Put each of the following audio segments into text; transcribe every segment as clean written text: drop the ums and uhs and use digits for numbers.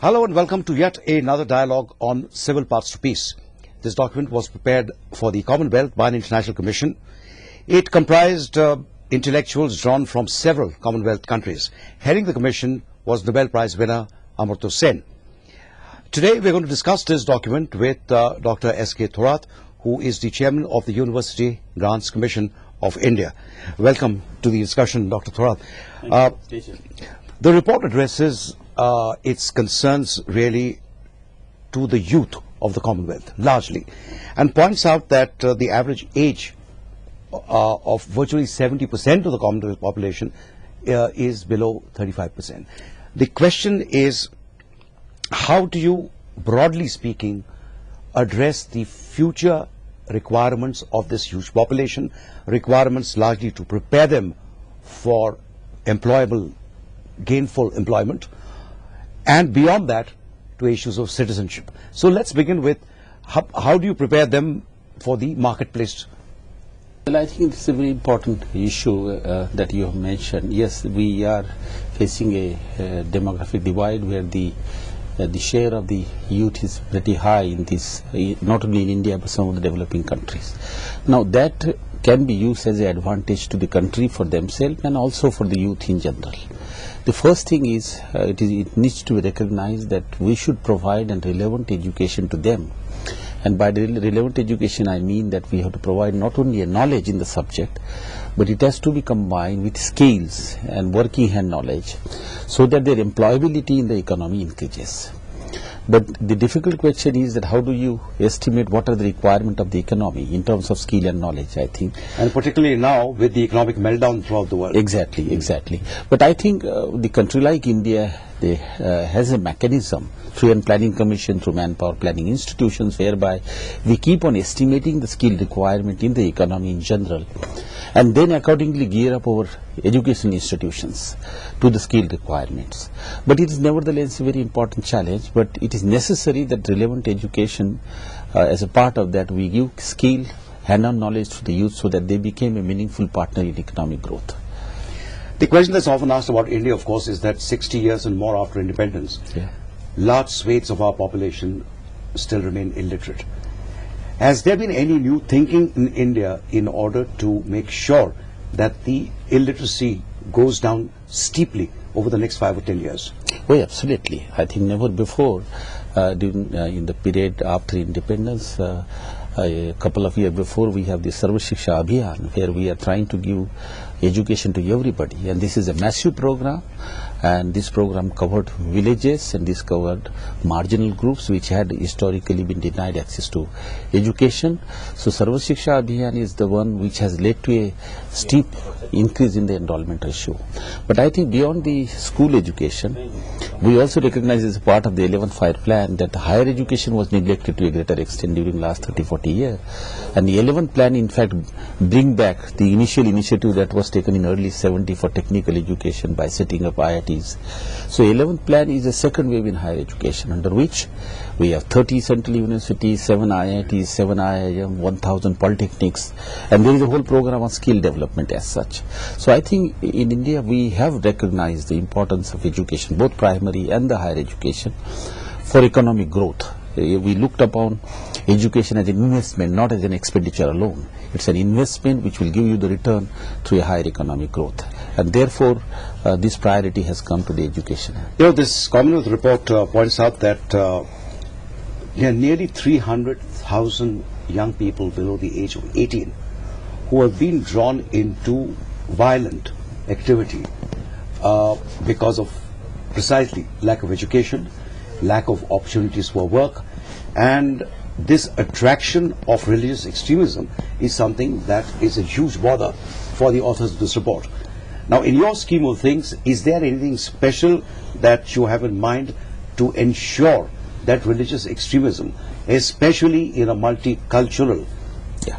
Hello and welcome to yet another dialogue on civil paths to peace. This document was prepared for the Commonwealth by an international commission. It comprised intellectuals drawn from several Commonwealth countries. Heading the commission was Nobel Prize winner Amartya Sen. Today we are going to discuss this document with Dr. S.K. Thorat, who is the chairman of the University Grants Commission of India. Welcome to the discussion, Dr. Thorat. The report addresses its concerns really to the youth of the Commonwealth, largely, and points out that the average age of virtually 70% of the Commonwealth population is below 35%. The question is, how do you, broadly speaking, address the future requirements of this huge population, requirements largely to prepare them for employable, gainful employment, and beyond that to issues of citizenship. So let's begin with how do you prepare them for the marketplace? Well, I think it's a very important issue that you have mentioned. Yes, we are facing a demographic divide where the share of the youth is pretty high in this, not only in India but some of the developing countries. Now that can be used as an advantage to the country for themselves and also for the youth in general. The first thing is, it needs to be recognized that we should provide a relevant education to them. And by the relevant education, I mean that we have to provide not only a knowledge in the subject, but it has to be combined with skills and working hand knowledge so that their employability in the economy increases. But the difficult question is that how do you estimate what are the requirements of the economy in terms of skill and knowledge, I think. And particularly now with the economic meltdown throughout the world. Exactly. But I think the country like India, they has a mechanism through a planning commission, through manpower planning institutions, whereby we keep on estimating the skill requirement in the economy in general, and then accordingly gear up our education institutions to the skill requirements. But it is nevertheless a very important challenge, but it is necessary that relevant education, as a part of that, we give skill, hand-on knowledge to the youth so that they become a meaningful partner in economic growth. The question that's often asked about India, of course, is that 60 years and more after independence, large swathes of our population still remain illiterate. Has there been any new thinking in India in order to make sure that the illiteracy goes down steeply over the next 5 or 10 years? Oh, absolutely. I think never before, in the period after independence, a couple of years before, we have the Sarva Shiksha Abhiyan, where we are trying to give education to everybody. And this is a massive program. And this program covered villages and this covered marginal groups which had historically been denied access to education. So Sarva Shiksha Abhiyan is the one which has led to a steep increase in the enrollment ratio. But I think beyond the school education, we also recognize as a part of the 11th Fire Plan that higher education was neglected to a greater extent during the last 30-40 years. And the 11th Plan in fact bring back the initial initiative that was taken in early 70s for technical education by setting up IITs. So 11th Plan is a second wave in higher education, under which we have 30 central universities, 7 IITs, 7 IIM, 1,000 polytechnics, and there is a whole program on skill development as such. So I think in India we have recognized the importance of education, both primary and the higher education, for economic growth. We looked upon education as an investment, not as an expenditure alone. It's an investment which will give you the return through a higher economic growth. And therefore, this priority has come to the education. You know, this Commonwealth report points out that there are nearly 300,000 young people below the age of 18 who have been drawn into violent activity because of precisely lack of education, lack of opportunities for work, and this attraction of religious extremism is something that is a huge bother for the authors of this report. Now, in your scheme of things, is there anything special that you have in mind to ensure that religious extremism, especially in a multicultural,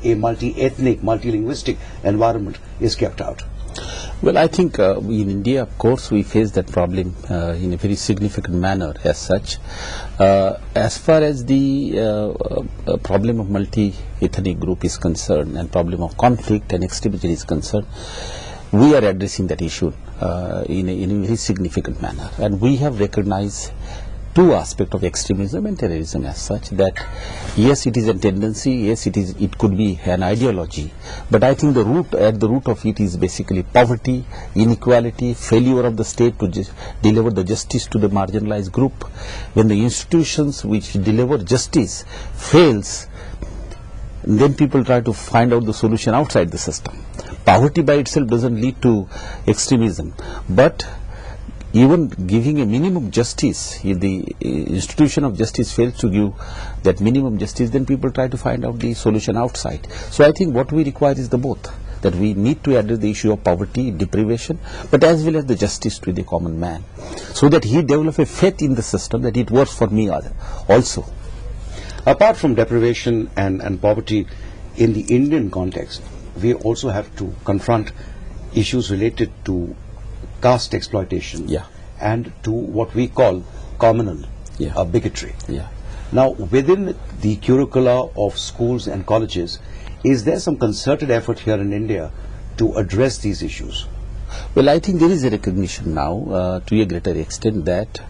a multi-ethnic, multilinguistic environment, is kept out? Well, I think in India, of course, we face that problem in a very significant manner as such. As far as the problem of multi-ethnic group is concerned and problem of conflict and extremism is concerned, we are addressing that issue in a very significant manner. And we have recognized two aspects of extremism and terrorism as such, that yes, it is a tendency, yes, it could be an ideology, but I think at the root of it is basically poverty, inequality, failure of the state to deliver the justice to the marginalized group. When the institutions which deliver justice fails, then people try to find out the solution outside the system. Poverty by itself doesn't lead to extremism, but even giving a minimum justice, if the institution of justice fails to give that minimum justice, then people try to find out the solution outside. So I think what we require is the both, that we need to address the issue of poverty, deprivation, but as well as the justice to the common man, so that he develop a faith in the system that it works for me also. Apart from deprivation and poverty, in the Indian context, we also have to confront issues related to caste exploitation and to what we call communal bigotry. Now, within the curricula of schools and colleges, is there some concerted effort here in India to address these issues? Well, I think there is a recognition now to a greater extent that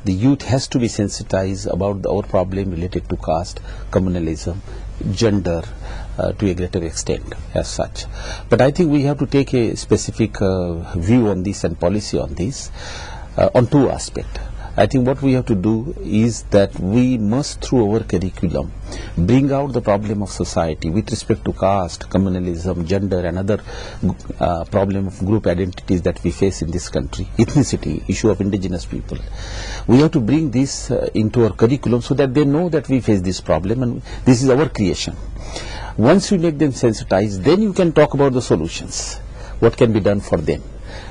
the youth has to be sensitized about our problem related to caste, communalism, gender, to a greater extent as such. But I think we have to take a specific view on this and policy on this on two aspects. I think what we have to do is that we must, through our curriculum, bring out the problem of society with respect to caste, communalism, gender and other problem of group identities that we face in this country, ethnicity, issue of indigenous people. We have to bring this into our curriculum so that they know that we face this problem and this is our creation. Once you make them sensitized, then you can talk about the solutions, what can be done for them.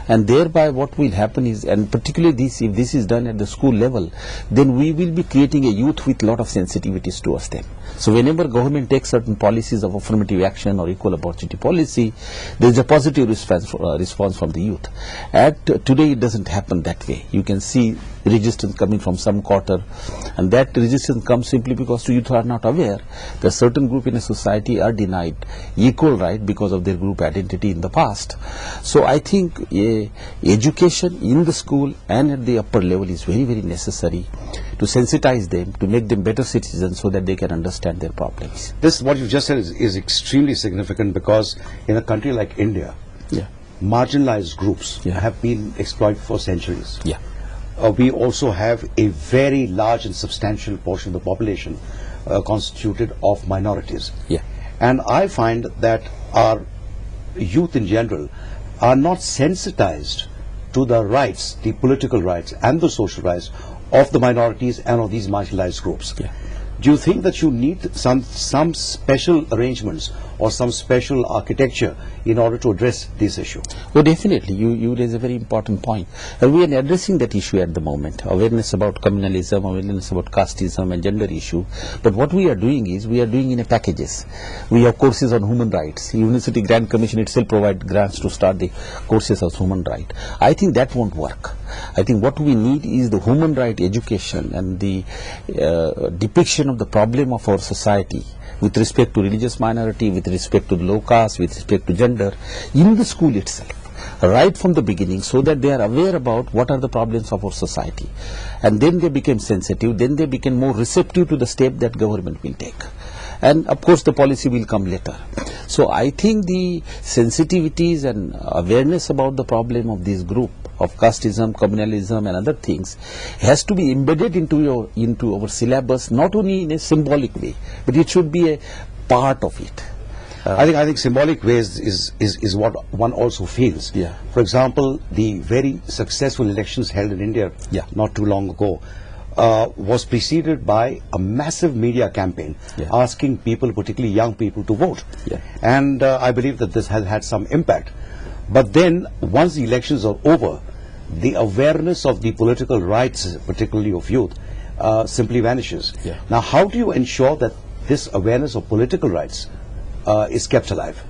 And thereby what will happen is, and particularly this, if this is done at the school level, then we will be creating a youth with lot of sensitivities towards them. So whenever government takes certain policies of affirmative action or equal opportunity policy, there is a positive response from the youth. Today it doesn't happen that way. You can see resistance coming from some quarter, and that resistance comes simply because the youth are not aware that certain group in a society are denied equal right because of their group identity in the past. So I think education in the school and at the upper level is very, very necessary to sensitize them, to make them better citizens so that they can understand their problems. This, what you just said, is extremely significant, because in a country like India, marginalized groups have been exploited for centuries. We also have a very large and substantial portion of the population constituted of minorities. And I find that our youth in general are not sensitized to the rights, the political rights and the social rights of the minorities and of these marginalized groups. Do you think that you need some special arrangements or some special architecture in order to address this issue? Well, definitely. You raise a very important point. And we are addressing that issue at the moment. Awareness about communalism, awareness about casteism and gender issue. But what we are doing is, we are doing in a packages. We have courses on human rights. University Grant Commission itself provides grants to start the courses of human rights. I think that won't work. I think what we need is the human right education and the depiction of the problem of our society with respect to religious minority, with respect to the low caste, with respect to gender, in the school itself, right from the beginning, so that they are aware about what are the problems of our society. And then they become sensitive, then they become more receptive to the step that government will take. And of course the policy will come later. So I think the sensitivities and awareness about the problem of this group of casteism, communalism and other things has to be embedded into our syllabus, not only in a symbolic way, but it should be a part of it. I think symbolic ways is what one also feels. For example, the very successful elections held in India not too long ago was preceded by a massive media campaign asking people, particularly young people, to vote. And I believe that this has had some impact. But then, once the elections are over, the awareness of the political rights, particularly of youth, simply vanishes. Now, how do you ensure that this awareness of political rights is kept alive?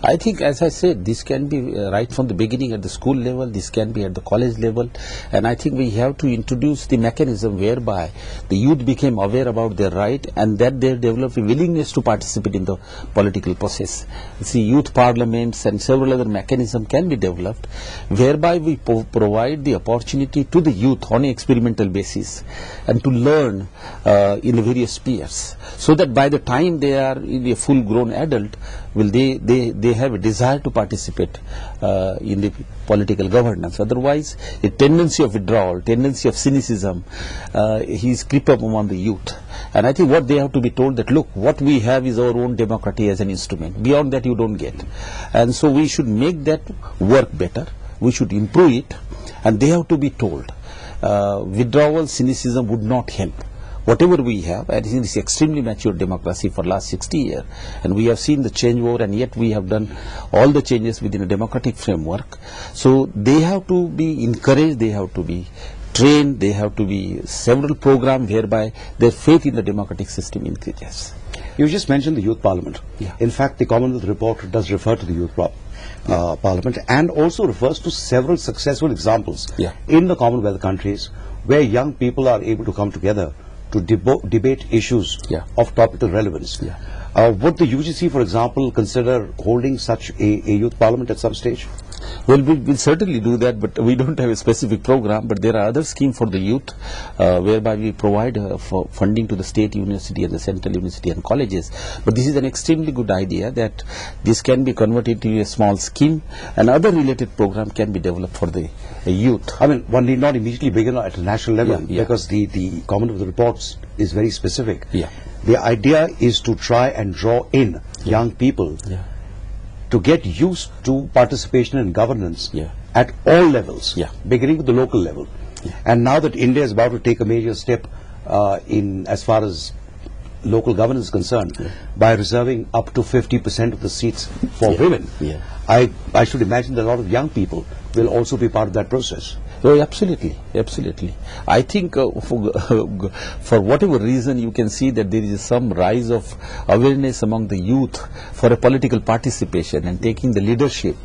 I think, as I said, this can be right from the beginning at the school level, this can be at the college level, and I think we have to introduce the mechanism whereby the youth became aware about their right and that they develop a willingness to participate in the political process. See, youth parliaments and several other mechanisms can be developed whereby we provide the opportunity to the youth on an experimental basis and to learn in the various spheres, so that by the time they are in a full-grown adult, will they have a desire to participate in the political governance. Otherwise, a tendency of withdrawal, tendency of cynicism is creep up among the youth. And I think what they have to be told that, look, what we have is our own democracy as an instrument. Beyond that, you don't get. And so we should make that work better. We should improve it. And they have to be told. Withdrawal, cynicism would not help. Whatever we have, I think it's extremely mature democracy for last 60 years, and we have seen the change over, and yet we have done all the changes within a democratic framework. So they have to be encouraged, they have to be trained, they have to be several programs whereby their faith in the democratic system increases. You just mentioned the Youth Parliament. Yeah. In fact, the Commonwealth report does refer to the Youth Parliament and also refers to several successful examples in the Commonwealth countries where young people are able to come together to debate issues of topical relevance. Would the UGC, for example, consider holding such a youth parliament at some stage? Well, we'll certainly do that, but we don't have a specific program. But there are other schemes for the youth, whereby we provide for funding to the state university and the central university and colleges. But this is an extremely good idea that this can be converted to a small scheme, and other related program can be developed for the youth. I mean, one need not immediately begin at a national level because the Commonwealth reports is very specific. The idea is to try and draw in young people to get used to participation in governance at all levels, beginning with the local level. And now that India is about to take a major step in as far as local governance is concerned, by reserving up to 50% of the seats for women, I should imagine that a lot of young people will also be part of that process. Oh, absolutely, absolutely. I think for whatever reason you can see that there is some rise of awareness among the youth for a political participation and taking the leadership.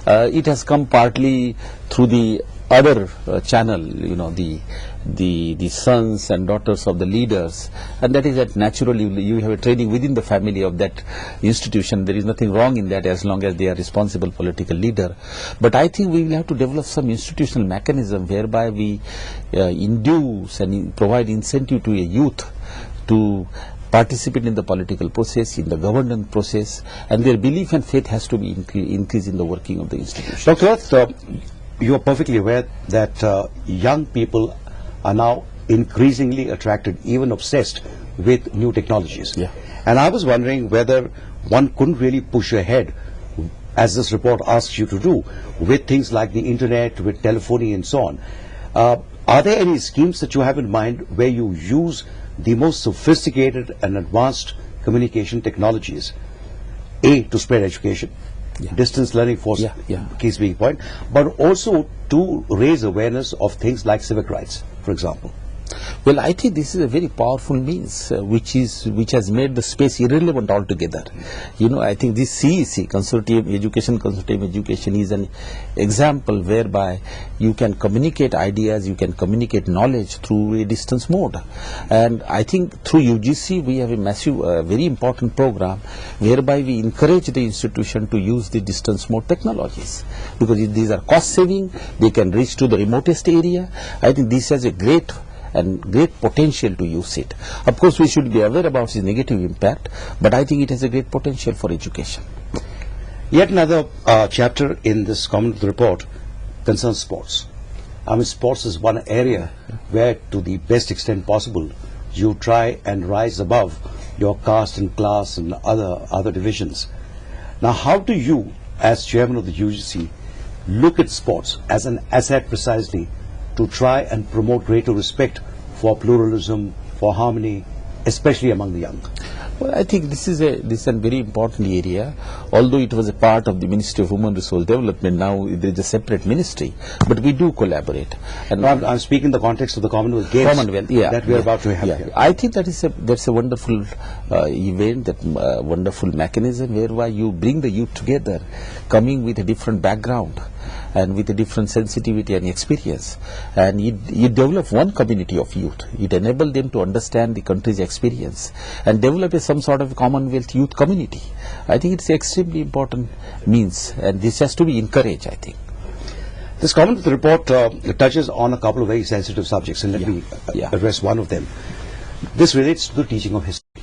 It has come partly through the other channel, you know, the sons and daughters of the leaders, and that is that naturally you have a training within the family of that institution. There is nothing wrong in that as long as they are responsible political leader. But I think we will have to develop some institutional mechanism whereby we induce and provide incentive to a youth to participate in the political process, in the governance process, and their belief and faith has to be increased in the working of the institution. Dr. Thorat, you are perfectly aware that young people are now increasingly attracted, even obsessed with new technologies. And I was wondering whether one couldn't really push ahead, as this report asks you to do, with things like the internet, with telephony and so on. Are there any schemes that you have in mind where you use the most sophisticated and advanced communication technologies, to spread education, distance learning for case being point, but also to raise awareness of things like civic rights, for example? Well, I think this is a very powerful means which has made the space irrelevant altogether. You know, I think this CEC, Consortium Education, is an example whereby you can communicate ideas, you can communicate knowledge through a distance mode. And I think through UGC we have a massive, very important program whereby we encourage the institution to use the distance mode technologies, because these are cost saving, they can reach to the remotest area. I think this has a great potential to use it. Of course, we should be aware about its negative impact, but I think it has a great potential for education. Yet another chapter in this Commonwealth report concerns sports. I mean, sports is one area where, to the best extent possible, you try and rise above your caste and class and other divisions. Now, how do you, as chairman of the UGC, look at sports as an asset precisely to try and promote greater respect for pluralism, for harmony, especially among the young? Well, I think this is a very important area. Although it was a part of the Ministry of Human Resource Development, now there is a separate ministry, but we do collaborate. And No, I'm speaking in the context of the Commonwealth Games that we are about to have here. I think that's a wonderful event, that wonderful mechanism whereby you bring the youth together, coming with a different background and with a different sensitivity and experience, and you develop one community of youth. It enables them to understand the country's experience and develop some sort of Commonwealth youth community. I think it's extremely important means, and this has to be encouraged, I think. This Commonwealth report touches on a couple of very sensitive subjects, and let me address one of them. This relates to the teaching of history.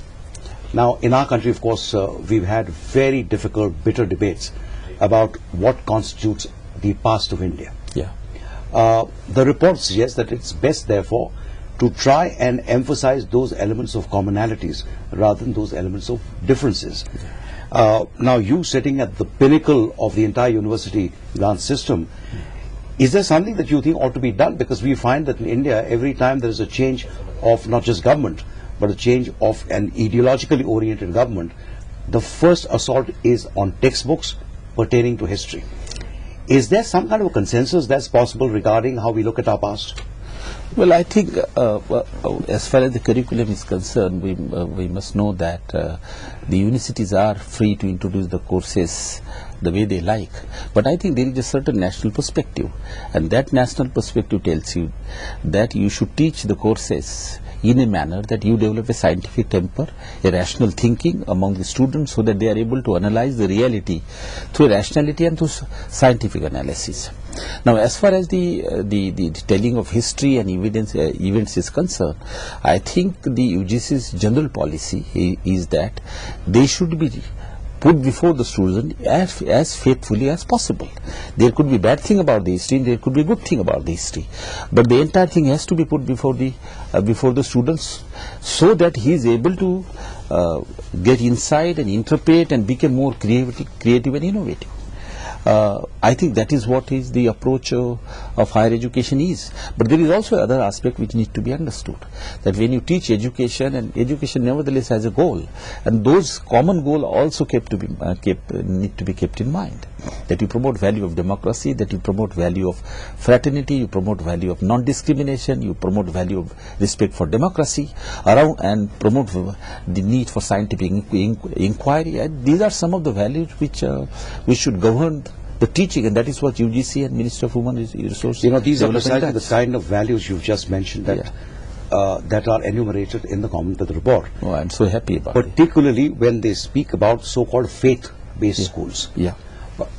Now, in our country, of course, we've had very difficult, bitter debates about what constitutes the past of India. The report suggests that it's best, therefore, to try and emphasize those elements of commonalities rather than those elements of differences. Now, you sitting at the pinnacle of the entire university grant system, is there something that you think ought to be done? Because we find that in India, every time there is a change of not just government, but a change of an ideologically oriented government, the first assault is on textbooks pertaining to history. Is there some kind of a consensus that's possible regarding how we look at our past? Well, I think as far as the curriculum is concerned, we must know that the universities are free to introduce the courses the way they like. But I think there is a certain national perspective, and that national perspective tells you that you should teach the courses in a manner that you develop a scientific temper, a rational thinking among the students, so that they are able to analyze the reality through rationality and through scientific analysis. Now, as far as the telling of history and events is concerned, I think the UGC's general policy is that they should be put before the student as faithfully as possible. There could be bad thing about the history, and there could be good thing about the history, but the entire thing has to be put before the students, so that he is able to get insight and interpret and become more creative and innovative. I think that is what is the approach of higher education is. But there is also other aspect which need to be understood, that when you teach education, and education nevertheless has a goal, and those common goal also need to be kept in mind. That you promote value of democracy, that you promote value of fraternity, you promote value of non-discrimination, you promote value of respect for democracy around, and promote the need for scientific inquiry. And these are some of the values which should govern the teaching, and that is what UGC and Ministry of Human Resources. These are precisely the kind of values you've just mentioned that are enumerated in the Commonwealth report. Oh, I'm so happy about it. Particularly when they speak about so-called faith-based schools.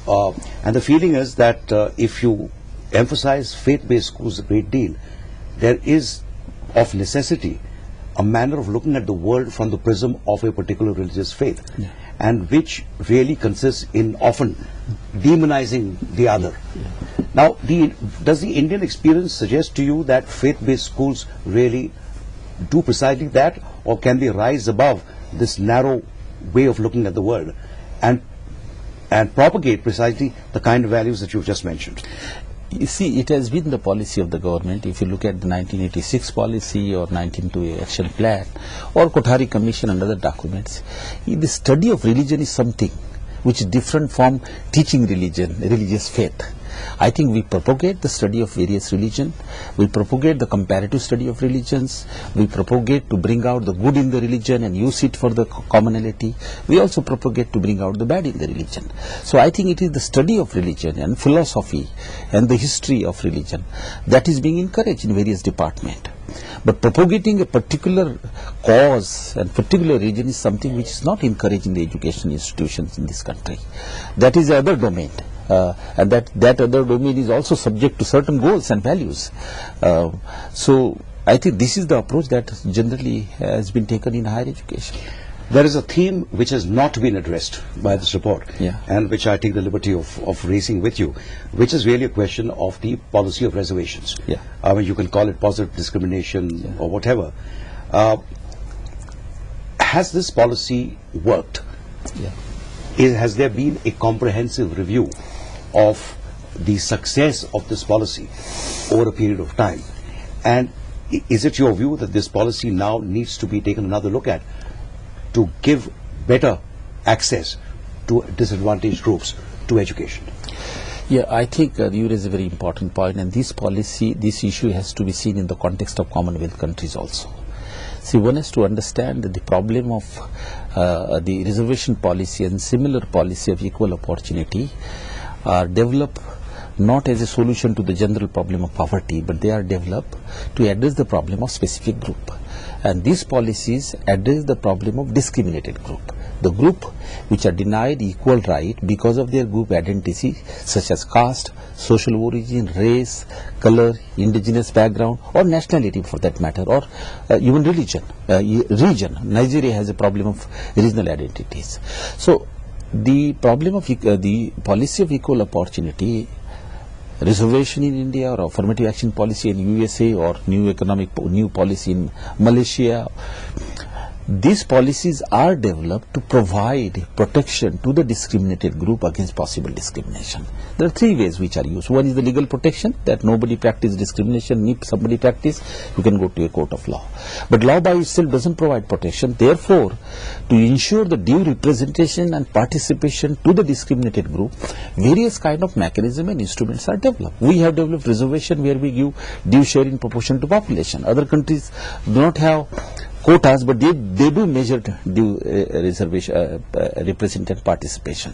And the feeling is that if you emphasize faith-based schools a great deal, there is of necessity a manner of looking at the world from the prism of a particular religious faith, and which really consists in often demonizing the other. Now, does the Indian experience suggest to you that faith-based schools really do precisely that, or can they rise above this narrow way of looking at the world and propagate precisely the kind of values that you've just mentioned? You see, it has been the policy of the government. If you look at the 1986 policy or 1992 Action Plan or Kothari Commission and other documents, the study of religion is something which is different from teaching religious faith. I think we propagate the study of various religions, we propagate the comparative study of religions, we propagate to bring out the good in the religion and use it for the commonality. We also propagate to bring out the bad in the religion. So I think it is the study of religion and philosophy and the history of religion that is being encouraged in various departments. But propagating a particular cause and particular religion is something which is not encouraged in the education institutions in this country. That is the other domain. And that other domain is also subject to certain goals and values. So I think this is the approach that generally has been taken in higher education. There is a theme which has not been addressed by this report, and which I take the liberty of raising with you, which is really a question of the policy of reservations. I mean, you can call it positive discrimination or whatever. Has this policy worked? Has there been a comprehensive review of the success of this policy over a period of time? And is it your view that this policy now needs to be taken another look at to give better access to disadvantaged groups to education? Yeah, I think you raise a very important point, and this policy, this issue has to be seen in the context of Commonwealth countries also. See, one has to understand that the problem of the reservation policy and similar policy of equal opportunity are developed not as a solution to the general problem of poverty, but they are developed to address the problem of specific group. And these policies address the problem of discriminated group. The group which are denied equal right because of their group identity, such as caste, social origin, race, color, indigenous background, or nationality for that matter, or even religion. Region. Nigeria has a problem of regional identities. So the problem of the policy of equal opportunity, reservation in India or affirmative action policy in USA or new policy in Malaysia, these policies are developed to provide protection to the discriminated group against possible discrimination. There are three ways which are used. One is the legal protection, that nobody practice discrimination. If somebody practice, you can go to a court of law. But law by itself doesn't provide protection. Therefore, to ensure the due representation and participation to the discriminated group, various kind of mechanism and instruments are developed. We have developed reservation where we give due share in proportion to population. Other countries do not have quotas, but they do measure due reservation, represented participation.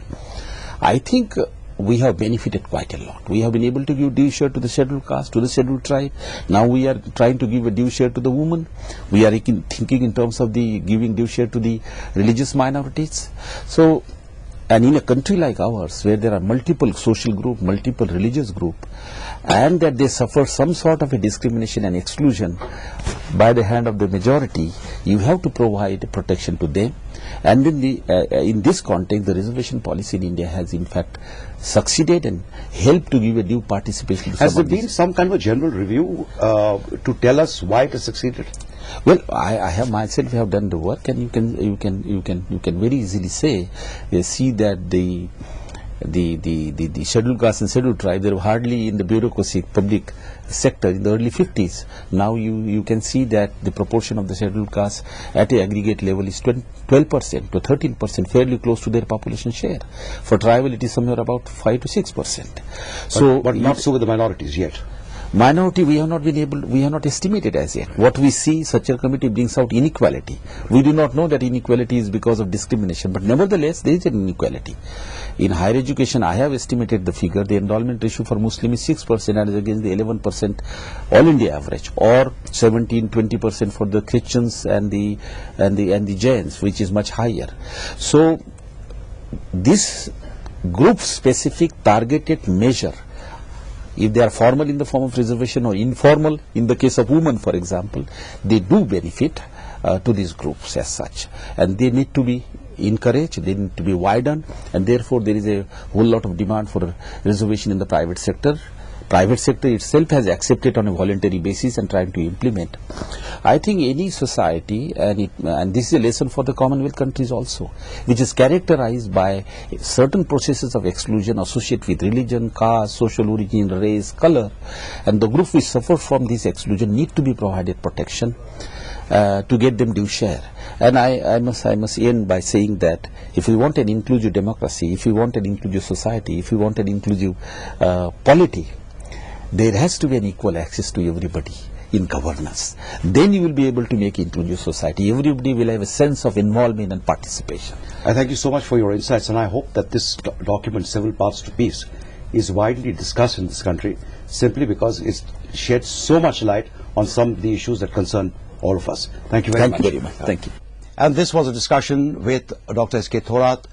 I think we have benefited quite a lot. We have been able to give due share to the scheduled caste, to the scheduled tribe. Now we are trying to give a due share to the women. We are thinking in terms of the giving due share to the religious minorities. So, and in a country like ours, where there are multiple social group, multiple religious group, and that they suffer some sort of a discrimination and exclusion by the hand of the majority, you have to provide protection to them. And in this context, the reservation policy in India has in fact succeeded and helped to give a due participation to Has there been some kind of a general review to tell us why it has succeeded? Well, I have myself have done the work, and you can very easily say, see that the scheduled caste and scheduled tribe, they were hardly in the bureaucracy public sector in the early 50s. Now you can see that the proportion of the scheduled caste at a aggregate level is 12% to 13%, fairly close to their population share. For tribal, it is somewhere about 5 to 6%. So, but not so with the minorities yet. Minority, we have not estimated as yet. What we see, such a committee brings out inequality. We do not know that inequality is because of discrimination, but nevertheless, there is an inequality. In higher education, I have estimated the figure. The enrollment ratio for Muslim is 6%, and is against the 11% all India average, or 17-20% for the Christians and the Jains, which is much higher. So, this group-specific targeted measure, if they are formal in the form of reservation or informal in the case of women, for example, they do benefit to these groups as such, and they need to be encouraged, they need to be widened, and therefore there is a whole lot of demand for reservation in the private sector. Private sector itself has accepted on a voluntary basis and trying to implement. I think any society, and this is a lesson for the Commonwealth countries also, which is characterized by certain processes of exclusion associated with religion, caste, social origin, race, color, and the group which suffer from this exclusion need to be provided protection to get them due share. And I must end by saying that if we want an inclusive democracy, if we want an inclusive society, if we want an inclusive polity, there has to be an equal access to everybody in governance. Then you will be able to make inclusive society. Everybody will have a sense of involvement and participation. I thank you so much for your insights, and I hope that this document, Several Paths to Peace, is widely discussed in this country, simply because it sheds so much light on some of the issues that concern all of us. Thank you very much. Thank you very much. Thank you. And this was a discussion with Dr. S.K. Thorat,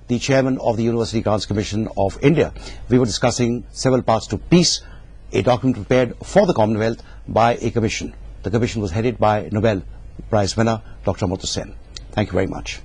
the chairman of the University Grants Commission of India. We were discussing Several Paths to Peace, a document prepared for the Commonwealth by a commission. The commission was headed by Nobel Prize winner Dr. Prof S. Thank you very much.